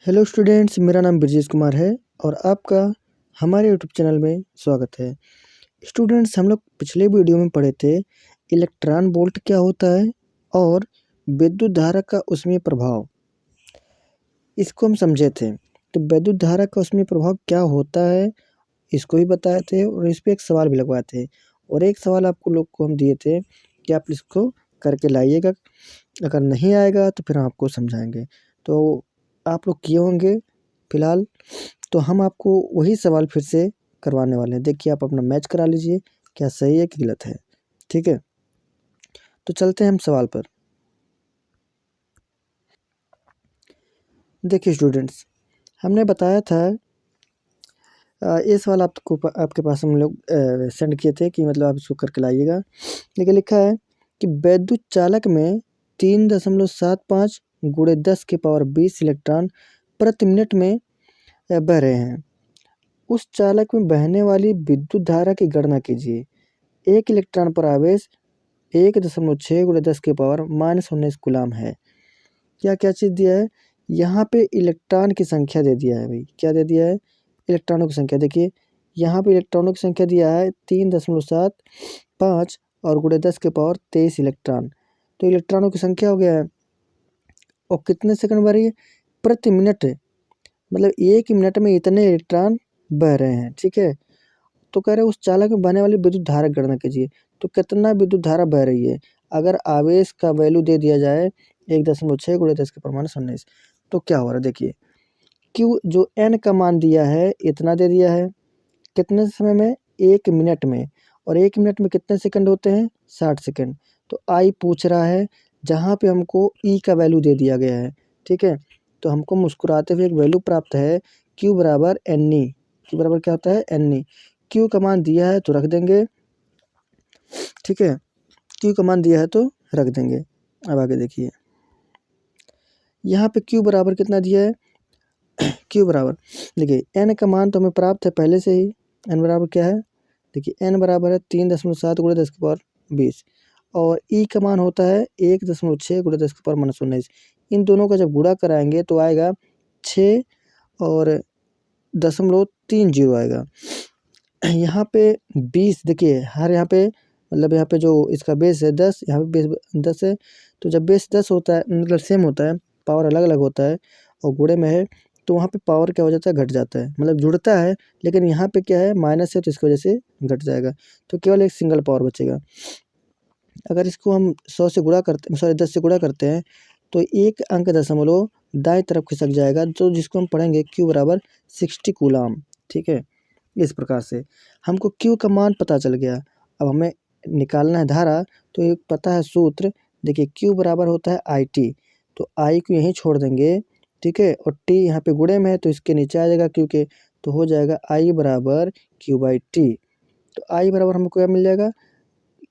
Hello students, मेरा नाम ब्रजेश कुमार है और आपका हमारे यूट्यूब चैनल में स्वागत है। स्टूडेंट्स, हम लोग पिछले वीडियो में पढ़े थे इलेक्ट्रॉन वोल्ट क्या होता है और विद्युत धारा का उसमें प्रभाव, इसको हम समझे थे। तो विद्युत धारा का उसमें प्रभाव क्या होता है इसको भी बताए थे और इस पर एक सवाल भी लगवाए थे। और एक सवाल आपको लोग को हम दिए थे कि आप इसको करके लाइएगा, अगर नहीं आएगा तो फिर हम आपको समझाएंगे। तो आप लोग किए होंगे फिलहाल, तो हम आपको वही सवाल फिर से करवाने वाले हैं। देखिए, आप अपना मैच करा लीजिए, क्या सही है कि गलत है। ठीक है, तो चलते हैं हम सवाल पर। देखिए स्टूडेंट्स, हमने बताया था ये सवाल आपके पास हम लोग सेंड किए थे कि मतलब आप इसको करके लाइएगा। लेकिन लिखा है कि विद्युत चालक में 3.75 गुणे 10⁻20 इलेक्ट्रॉन प्रति मिनट में बह रहे हैं। उस चालक में बहने वाली विद्युत धारा की गणना कीजिए। एक इलेक्ट्रॉन पर आवेश 1.6 गुणे 10⁻−19 कूलाम है। क्या क्या चीज़ दिया है यहाँ पे? इलेक्ट्रॉन की संख्या दे दिया है भाई। क्या दे दिया है? इलेक्ट्रॉनों की संख्या। देखिए यहाँ पे इलेक्ट्रॉनों की संख्या दिया है 3.75 और गुणे 10⁻23 इलेक्ट्रॉन। तो इलेक्ट्रॉनों की संख्या हो गया है और कितने सेकंड बह रही है? प्रति मिनट, मतलब 1 मिनट में इतने इलेक्ट्रॉन बह रहे हैं। ठीक है, तो कह रहे हैं उस चालक में बहने वाली विद्युत धारा की गणना कीजिए। तो कितना विद्युत धारा बह रही है? अगर आवेश का वैल्यू दे दिया जाए 1.6 गुणे 10⁻19, तो क्या हो रहा है? देखिए, क्यू जो एन का मान दिया है इतना दे दिया है। कितने समय में? 1 मिनट में। और 1 मिनट में कितने सेकंड होते हैं? 60 सेकंड। तो आई पूछ रहा है जहाँ पे हमको ई का वैल्यू दे दिया गया है। ठीक है, तो हमको मुस्कुराते हुए एक वैल्यू प्राप्त है क्यू बराबर एन ई। क्यू बराबर क्या होता है? N E. क्यू का मान दिया है तो रख देंगे। ठीक है, क्यू का मान दिया है तो रख देंगे। अब आगे देखिए, यहाँ पे क्यू बराबर कितना दिया है? क्यू बराबर, देखिए एन का मान तो हमें प्राप्त है पहले से ही। एन बराबर क्या है? देखिए एन बराबर है 3.7 गुणे 10⁻20 और ई का मान होता है 1.6 गुणे 10⁻−19। इन दोनों का जब गुणा कराएंगे तो आएगा 6 और 0.30 आएगा। यहाँ पे 20, देखिए हर यहाँ पे मतलब यहाँ पे जो इसका बेस है 10, यहाँ पे बेस 10 है। तो जब बेस 10 होता है मतलब सेम होता है, पावर अलग अलग होता है और गुणे में है, तो वहाँ पे पावर क्या हो जाता है? घट जाता है। मतलब जुड़ता है लेकिन यहाँ पे क्या है? माइनस है, तो इसकी वजह से घट जाएगा। तो केवल एक सिंगल पावर बचेगा। अगर इसको हम 100 से गुणा करते, सॉरी 10 से गुणा करते हैं, तो एक अंक दशमलव दाएं तरफ खिसक जाएगा, जो जिसको हम पढ़ेंगे क्यू बराबर 60 कूलाम। ठीक है, इस प्रकार से हमको क्यू का मान पता चल गया। अब हमें निकालना है धारा, तो एक पता है सूत्र। देखिए क्यू बराबर होता है आई टी, तो आई को यहीं छोड़ देंगे। ठीक है, और टी यहाँ पे गुणे में है तो इसके नीचे आ जाएगा क्यू के, तो हो जाएगा आई बराबर क्यू बाई टी। तो आई बराबर हमको क्या मिल जाएगा?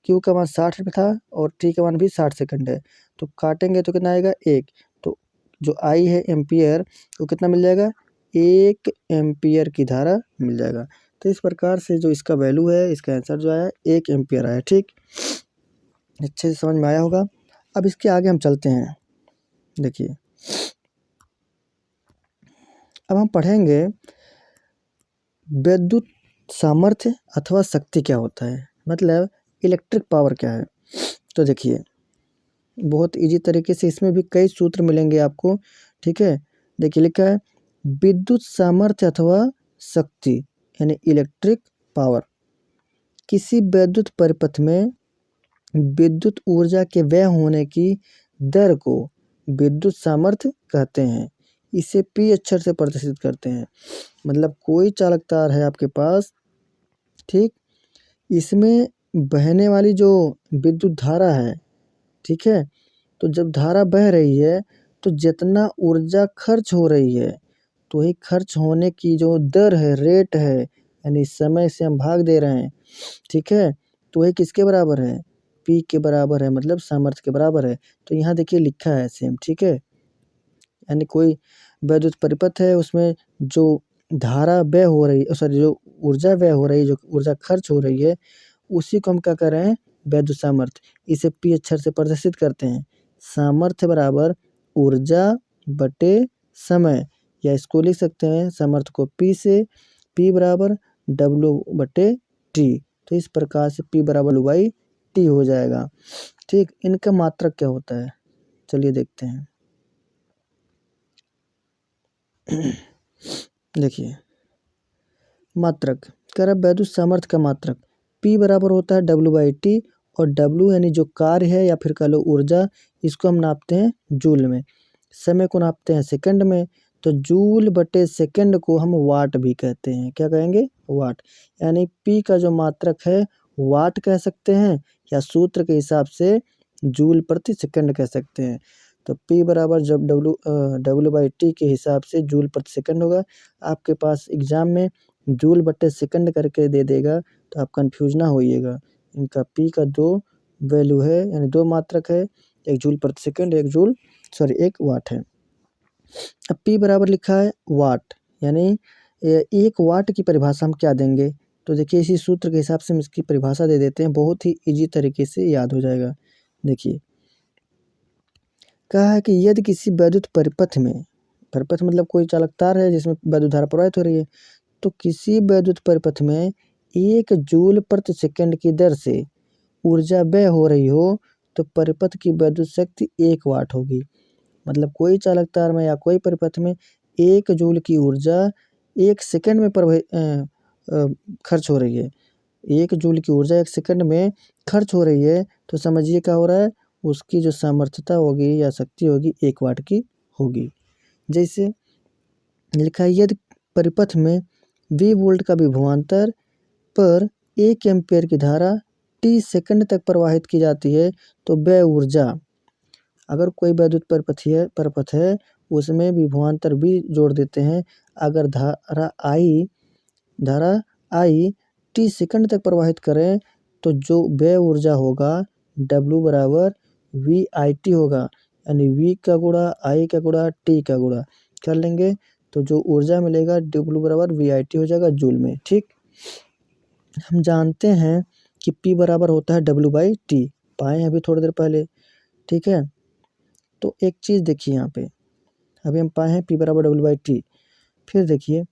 क्यू का मान 60 पे था और टी का मान भी 60 सेकंड है, तो काटेंगे तो कितना आएगा? 1। तो जो आई है एम्पियर, वो कितना मिल जाएगा? 1 एम्पियर की धारा मिल जाएगा। तो इस प्रकार से जो इसका वैल्यू है, इसका आंसर जो आया 1 एम्पियर आया। ठीक, अच्छे से समझ में आया होगा। अब इसके आगे हम चलते हैं। देखिए, अब हम पढ़ेंगे विद्युत सामर्थ्य अथवा शक्ति क्या होता है, मतलब इलेक्ट्रिक पावर क्या है। तो देखिए, बहुत इजी तरीके से इसमें भी कई सूत्र मिलेंगे आपको। ठीक है, देखिए लिखा है विद्युत सामर्थ्य अथवा शक्ति यानी इलेक्ट्रिक पावर किसी विद्युत परिपथ में विद्युत ऊर्जा के व्यय होने की दर को विद्युत सामर्थ्य कहते हैं। इसे पी अक्षर से प्रदर्शित करते हैं। मतलब कोई चालक तार है आपके पास, ठीक, इसमें बहने वाली जो विद्युत धारा है, ठीक है, तो जब धारा बह रही है तो जितना ऊर्जा खर्च हो रही है, तो वही खर्च होने की जो दर है, रेट है, यानी समय से हम भाग दे रहे हैं। ठीक है, तो वही किसके बराबर है? पी के बराबर है, मतलब सामर्थ्य के बराबर है। तो यहाँ देखिए लिखा है सेम। ठीक है, यानी कोई विद्युत परिपथ है, उसमें जो धारा व्यय हो रही है, सॉरी जो ऊर्जा व्यय हो रही है, जो ऊर्जा खर्च हो रही है, उसी को हम क्या कर रहे हैं? विद्युत सामर्थ्य। इसे पी अक्षर से प्रदर्शित करते हैं। सामर्थ्य बराबर ऊर्जा बटे समय, या इसको लिख सकते हैं सामर्थ्य को P से, P बराबर W/T। तो इस प्रकार से P बराबर W/T हो जाएगा। ठीक, इनका मात्रक क्या होता है चलिए देखते हैं। देखिए मात्रक कह रहा वैद्युत सामर्थ्य का मात्रक P बराबर होता है W/T, और W यानी जो कार्य है या फिर कह लो ऊर्जा, इसको हम नापते हैं जूल में, समय को नापते हैं सेकंड में। तो जूल/सेकंड को हम वाट भी कहते हैं। क्या कहेंगे? वाट। यानी P का जो मात्रक है वाट कह सकते हैं, या सूत्र के हिसाब से जूल/सेकंड कह सकते हैं। तो P बराबर जब W/T के हिसाब से जूल/सेकंड होगा। आपके पास एग्जाम में जूल/सेकंड करके दे देगा, तो आप कंफ्यूज ना होइएगा। इनका P का दो वैल्यू है, यानी दो मात्रक है, एक जूल/सेकंड, एक वाट है। अब P बराबर लिखा है वाट, यानी एक वाट की परिभाषा हम क्या देंगे? तो देखिए इसी सूत्र के हिसाब से हम इसकी परिभाषा दे देते हैं, बहुत ही इजी तरीके से याद हो जाएगा। देखिए कहा है कि यदि किसी वैद्युत परिपथ में, परिपथ मतलब कोई चालक तार है जिसमें वैद्युत धारा प्रवाहित हो रही है, तो किसी वैद्युत परिपथ में 1 जूल/सेकंड की दर से ऊर्जा व्यय हो रही हो, तो परिपथ की वैद्युत शक्ति 1 वाट होगी। मतलब कोई चालक तार में या कोई परिपथ में 1 जूल की ऊर्जा 1 सेकंड में खर्च हो रही है। 1 जूल की ऊर्जा 1 सेकंड में खर्च हो रही है, तो समझिए क्या हो रहा है, उसकी जो सामर्थ्यता होगी या शक्ति होगी 1 वाट की होगी। जैसे लिखा है यदि परिपथ में V वोल्ट का विभवांतर पर 1 एम्पीयर की धारा T सेकंड तक प्रवाहित की जाती है, तो व्यय ऊर्जा, अगर कोई वैद्युत परिपथ है उसमें विभवांतर V जोड़ देते हैं, अगर धारा I T सेकंड तक प्रवाहित करें, तो जो व्यय ऊर्जा होगा W बराबर VIT होगा, यानी V का गुणा I का गुणा T का गुणा कर लेंगे, तो जो ऊर्जा मिलेगा W बराबर VIT हो जाएगा जूल में। ठीक, हम जानते हैं कि P बराबर होता है W/T, पाए हैं अभी थोड़ी देर पहले। ठीक है, तो एक चीज़ देखिए यहाँ पे, अभी हम पाए हैं P बराबर W/T। फिर देखिए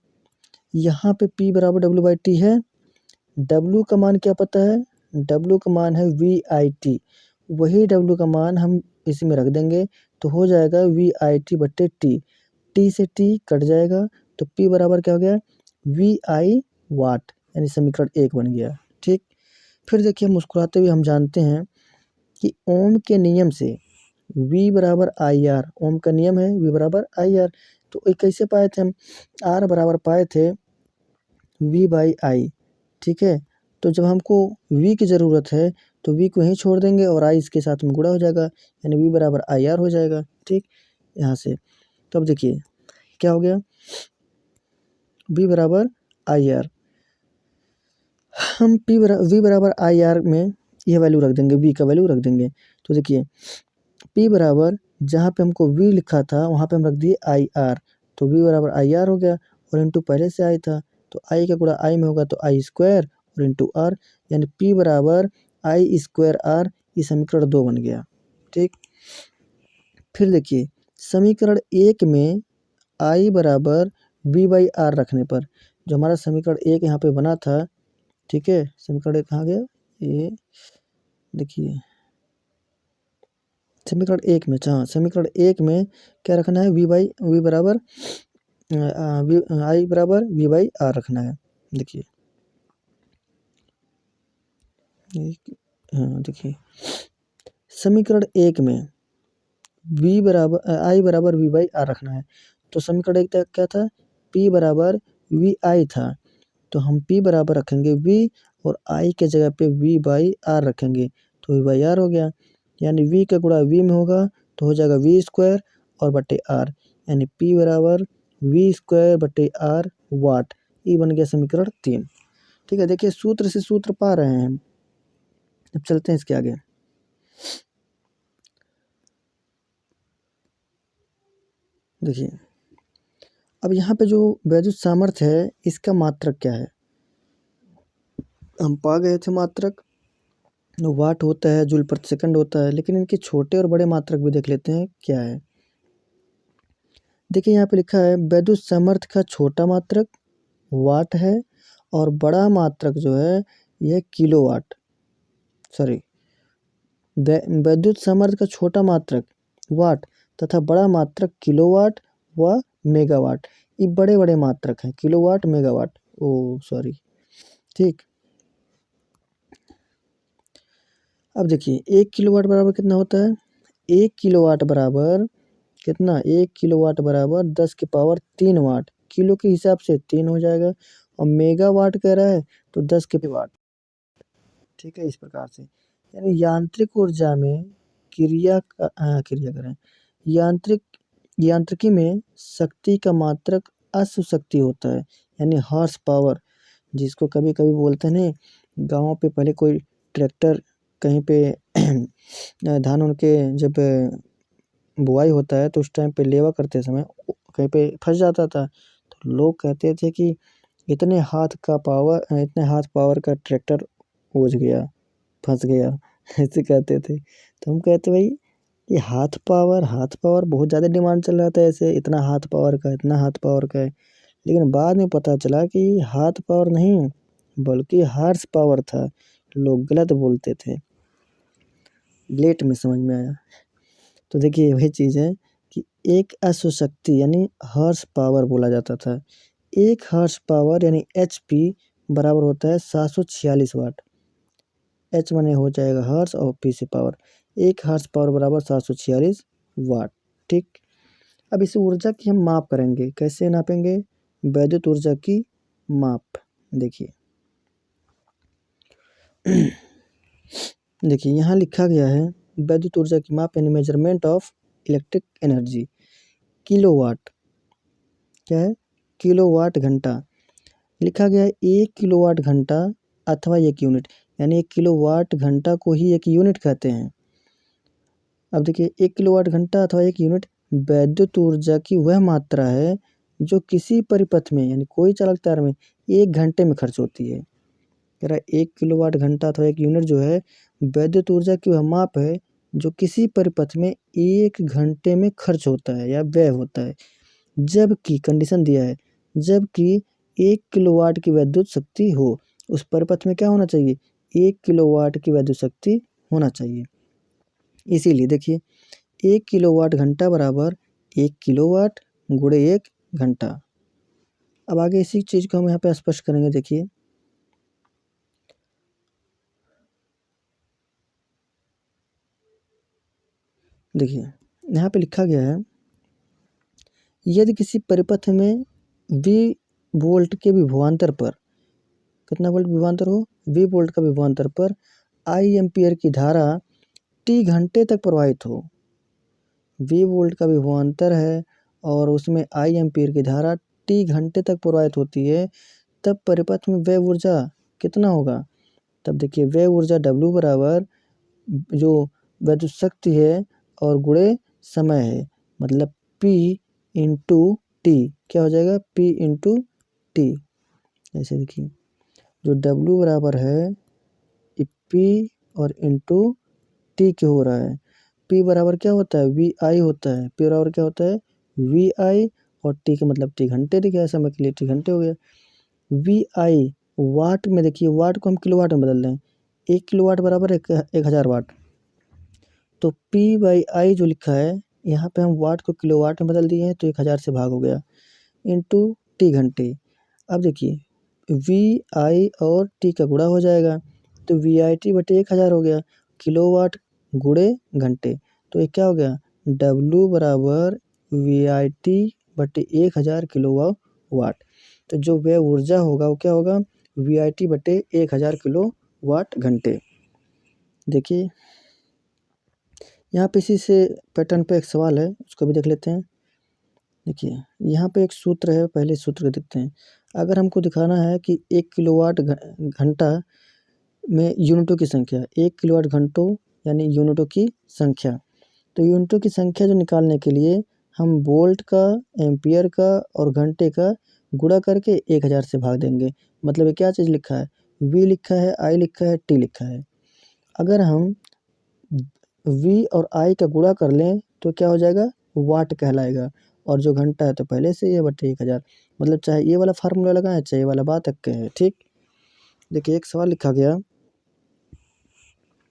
यहाँ पे P बराबर W/T है, W का मान क्या पता है? W का मान है VIT, वही W का मान हम इसी में रख देंगे, तो हो जाएगा VIT/T। T से T कट जाएगा, तो P बराबर क्या हो गया? VI वाट, यानी समीकरण 1 बन गया। ठीक, फिर देखिए मुस्कुराते हुए हम जानते हैं कि ओम के नियम से V बराबर IR, ओम का नियम है V बराबर IR। तो ये कैसे पाए थे हम? R बराबर पाए थे V/I। ठीक है, तो जब हमको V की ज़रूरत है तो V को यहीं छोड़ देंगे और I इसके साथ में गुणा हो जाएगा, यानी V बराबर IR हो जाएगा। ठीक, यहाँ से तो अब देखिए क्या हो गया, V बराबर IR, हम V बराबर IR में ये वैल्यू रख देंगे, V का वैल्यू रख देंगे। तो देखिए P बराबर जहाँ पे हमको V लिखा था वहाँ पे हम रख दिए IR, तो V बराबर IR हो गया, और इंटू पहले से I था, तो I का गुणा I में होगा तो I स्क्वायर और इंटू R, यानी P बराबर I²R, ये समीकरण 2 बन गया। ठीक, फिर देखिए समीकरण 1 में I बराबर V/R रखने पर जो हमारा समीकरण 1 यहाँ पे बना था, ठीक है, समीकरण 1 कहाँ गया? ये देखिए समीकरण 1 में, हाँ समीकरण 1 में क्या रखना है? V बराबर I बराबर V/R रखना है। देखिए हाँ देखिए समीकरण 1 में I बराबर V/R रखना है, तो समीकरण 1 तक क्या था? P बराबर VI था, तो हम P बराबर रखेंगे V और I के जगह पे V/R रखेंगे, तो V/R हो गया, यानी V का गुणा V में होगा तो हो जाएगा V² और बटे R, यानी P बराबर V²/R वाट। ये बन गया समीकरण 3। ठीक है, देखिए सूत्र से सूत्र पा रहे हैं हम। अब चलते हैं इसके आगे। देखिए अब यहाँ पे जो वैद्युत सामर्थ्य है इसका मात्रक क्या है? हम पा गए थे मात्रक, वाट होता है, जूल/सेकंड होता है, लेकिन इनके छोटे और बड़े मात्रक भी देख लेते हैं क्या है। देखिए यहाँ पे लिखा है विद्युत सामर्थ्य का छोटा मात्रक वाट है और बड़ा मात्रक जो है यह किलोवाट, सॉरी, विद्युत सामर्थ्य का छोटा मात्रक वाट तथा बड़ा मात्रक किलोवाट व मेगावाट। ये बड़े बड़े मात्रक हैं, किलोवाट मेगावाट, ओ सॉरी, ठीक। अब देखिए 1 किलोवाट बराबर कितना होता है? 1 किलोवाट बराबर कितना? 1 किलोवाट बराबर 10 की पावर 3 वाट। किलो के हिसाब से 3 हो जाएगा और मेगावाट कह रहा है तो 10 के वाट, ठीक है, इस प्रकार से। यानी यांत्रिक ऊर्जा में क्रिया करें यांत्रिकी में शक्ति का मात्रक अश्व शक्ति होता है, यानी हॉर्स पावर, जिसको कभी कभी बोलते हैं ना गाँव पे। पहले कोई ट्रैक्टर कहीं पे धान उनके जब बुआई होता है तो उस टाइम पे लेवा करते समय कहीं पे फंस जाता था, तो लोग कहते थे कि इतने हाथ पावर का ट्रैक्टर उलझ गया, फंस गया, ऐसे कहते थे। तो हम कहते भाई ये हाथ पावर बहुत ज़्यादा डिमांड चल रहा था, ऐसे इतना हाथ पावर का, इतना हाथ पावर का है। लेकिन बाद में पता चला कि हाथ पावर नहीं बल्कि हार्स पावर था, लोग गलत बोलते थे, लेट में समझ में आया। तो देखिए वही चीज़ है कि एक अश्व शक्ति यानी हॉर्स पावर बोला जाता था। एक हॉर्स पावर यानी एचपी बराबर होता है 746 वाट। एच माने हो जाएगा हॉर्स और पी से पावर। एक हॉर्स पावर बराबर 746 वाट, ठीक। अब इस ऊर्जा की हम माप करेंगे, कैसे नापेंगे? वैद्युत ऊर्जा की माप। देखिए देखिए यहाँ लिखा गया है वैद्युत ऊर्जा की माप यानी measurement of electric energy, kilowatt. क्या है? किलोवाट घंटा। लिखा गया है 1 किलोवाट घंटा अथवा 1 यूनिट, यानी 1 किलोवाट घंटा को ही 1 यूनिट कहते हैं। अब देखिए 1 किलोवाट घंटा अथवा 1 यूनिट वैद्युत ऊर्जा की वह मात्रा है जो किसी परिपथ में यानी कोई चालक तार में 1 घंटे में खर्च होती है। कह रहा है 1 किलोवाट घंटा अथवा 1 यूनिट जो है वैद्युत ऊर्जा की वह माप है जो किसी परिपथ में 1 घंटे में खर्च होता है या व्यय होता है, जबकि कंडीशन दिया है जबकि 1 किलोवाट की विद्युत शक्ति हो। उस परिपथ में क्या होना चाहिए? 1 किलोवाट की विद्युत शक्ति होना चाहिए। इसीलिए देखिए 1 किलोवाट घंटा बराबर 1 किलोवाट गुणे 1 घंटा। अब आगे इसी चीज़ को हम यहाँ पे स्पष्ट करेंगे। देखिए देखिए यहाँ पे लिखा गया है यदि किसी परिपथ में V वोल्ट के विभवांतर पर, कितना वोल्ट विभवांतर हो? V वोल्ट का विभवांतर पर I एम्पियर की धारा T घंटे तक प्रवाहित हो। V वोल्ट का विभवांतर है और उसमें I एम्पियर की धारा T घंटे तक प्रवाहित होती है, तब परिपथ में व्यय ऊर्जा कितना होगा? तब देखिए व्यय ऊर्जा W बराबर जो विद्युत शक्ति है और गुणे समय है, मतलब P इंटू टी। क्या हो जाएगा? P into T. ऐसे देखिए जो W बराबर है P और इंटू टी क्यों हो रहा है? P बराबर क्या होता है? VI होता है। P बराबर क्या होता है? VI और T का मतलब T घंटे, देखिए समय के लिए T घंटे हो गया। VI वाट में, देखिए वाट को हम किलोवाट में बदल दें, 1 किलोवाट बराबर 1000 वाट। तो P/I जो लिखा है यहाँ पे हम वाट को किलोवाट में बदल दिए हैं तो 1000 से भाग हो गया इंटू T घंटे। अब देखिए VI और T का गुणा हो जाएगा तो VIT बटे 1000 हो गया, किलोवाट गुणे घंटे। तो ये क्या हो गया? W बराबर VIT बटे 1000 किलोवाट। तो जो वह ऊर्जा होगा वो क्या होगा? VIT बटे 1000 किलोवाट घंटे। देखिए यहाँ पे इसी से पैटर्न पे एक सवाल है, उसको भी देख लेते हैं। देखिए यहाँ पे एक सूत्र है, पहले सूत्र को देखते हैं। अगर हमको दिखाना है कि 1 किलोवाट घंटा में यूनिटों की संख्या, 1 किलोवाट घंटों यानी यूनिटों की संख्या, तो यूनिटों की संख्या जो निकालने के लिए हम वोल्ट का, एम्पियर का और घंटे का गुणा करके 1000 से भाग देंगे। मतलब ये क्या चीज़ लिखा है? V लिखा है, I लिखा है, T लिखा है। अगर हम V और I का गुणा कर लें तो क्या हो जाएगा? वाट कहलाएगा। और जो घंटा है तो पहले से ये बटे 1000। मतलब चाहे ये वाला फार्मूला लगाएं चाहे ये वाला बात अक्के है। ठीक, देखिए एक सवाल लिखा गया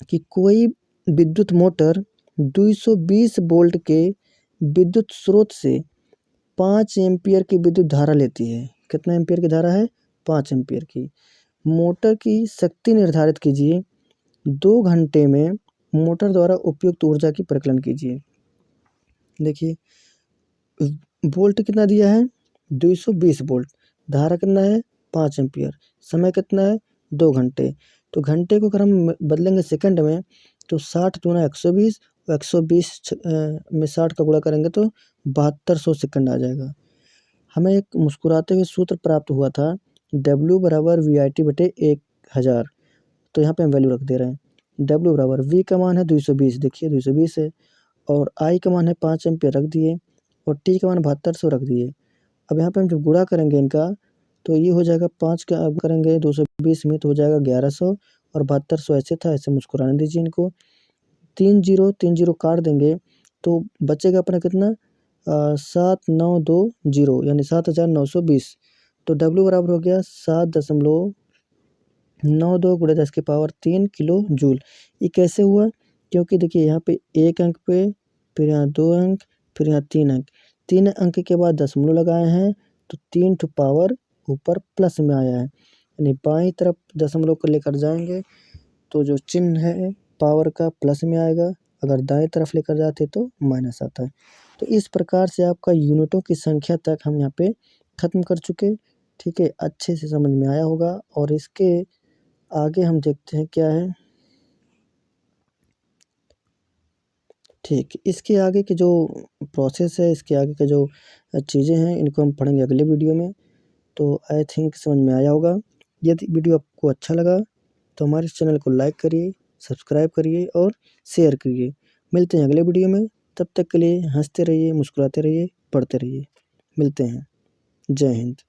कि कोई विद्युत मोटर 220 वोल्ट के विद्युत स्रोत से 5 एम्पीयर की विद्युत धारा लेती है। कितना एम्पीयर की धारा है? 5 एम्पीयर की। मोटर की शक्ति निर्धारित कीजिए। 2 घंटे में मोटर द्वारा उपयुक्त ऊर्जा की परिकलन कीजिए। देखिए वोल्ट कितना दिया है? 220 वोल्ट। धारा कितना है? 5 एम्पीयर। समय कितना है? 2 घंटे। तो घंटे को अगर हम बदलेंगे सेकंड में तो 60 दूना 120, 120 में 60 का गुणा करेंगे तो 7200 सेकंड आ जाएगा। हमें एक मुस्कुराते हुए सूत्र प्राप्त हुआ था, W बराबर VIT बटे 1000। तो यहाँ पे हम वैल्यू रख दे रहे हैं। W बराबर V का मान है 220, देखिए 220 है, और I का मान है 5 एम्पीयर रख दिए, और T का मान 7200 रख दिए। अब यहाँ पे हम जब गुणा करेंगे इनका तो ये हो जाएगा 5 का अब करेंगे 220 में तो हो जाएगा 1100, और 7200 ऐसे था, ऐसे मुस्कुराने दीजिए इनको। 3 0 काट देंगे तो बचेगा अपना कितना? 7920 यानी 7920। तो W बराबर हो गया 7.92 गुणे 10 की पावर 3 किलो जूल। ये कैसे हुआ? क्योंकि देखिए यहाँ पे एक अंक पे, फिर यहाँ 2 अंक, फिर यहाँ 3 अंक, 3 अंक के बाद दशमलव लगाए हैं तो 3 ठो पावर ऊपर प्लस में आया है, यानी बाईं तरफ दशमलव को लेकर जाएंगे तो जो चिन्ह है पावर का प्लस में आएगा, अगर दाएं तरफ लेकर जाते तो माइनस आता है। तो इस प्रकार से आपका यूनिटों की संख्या तक हम यहाँ पे ख़त्म कर चुके। ठीक है, अच्छे से समझ में आया होगा। और इसके आगे हम देखते हैं क्या है। ठीक, इसके आगे के जो प्रोसेस है, इसके आगे के जो चीज़ें हैं, इनको हम पढ़ेंगे अगले वीडियो में। तो आई थिंक समझ में आया होगा। यदि वीडियो आपको अच्छा लगा तो हमारे चैनल को लाइक करिए, सब्सक्राइब करिए और शेयर करिए। मिलते हैं अगले वीडियो में, तब तक के लिए हंसते रहिए, मुस्कुराते रहिए, पढ़ते रहिए। मिलते हैं। जय हिंद।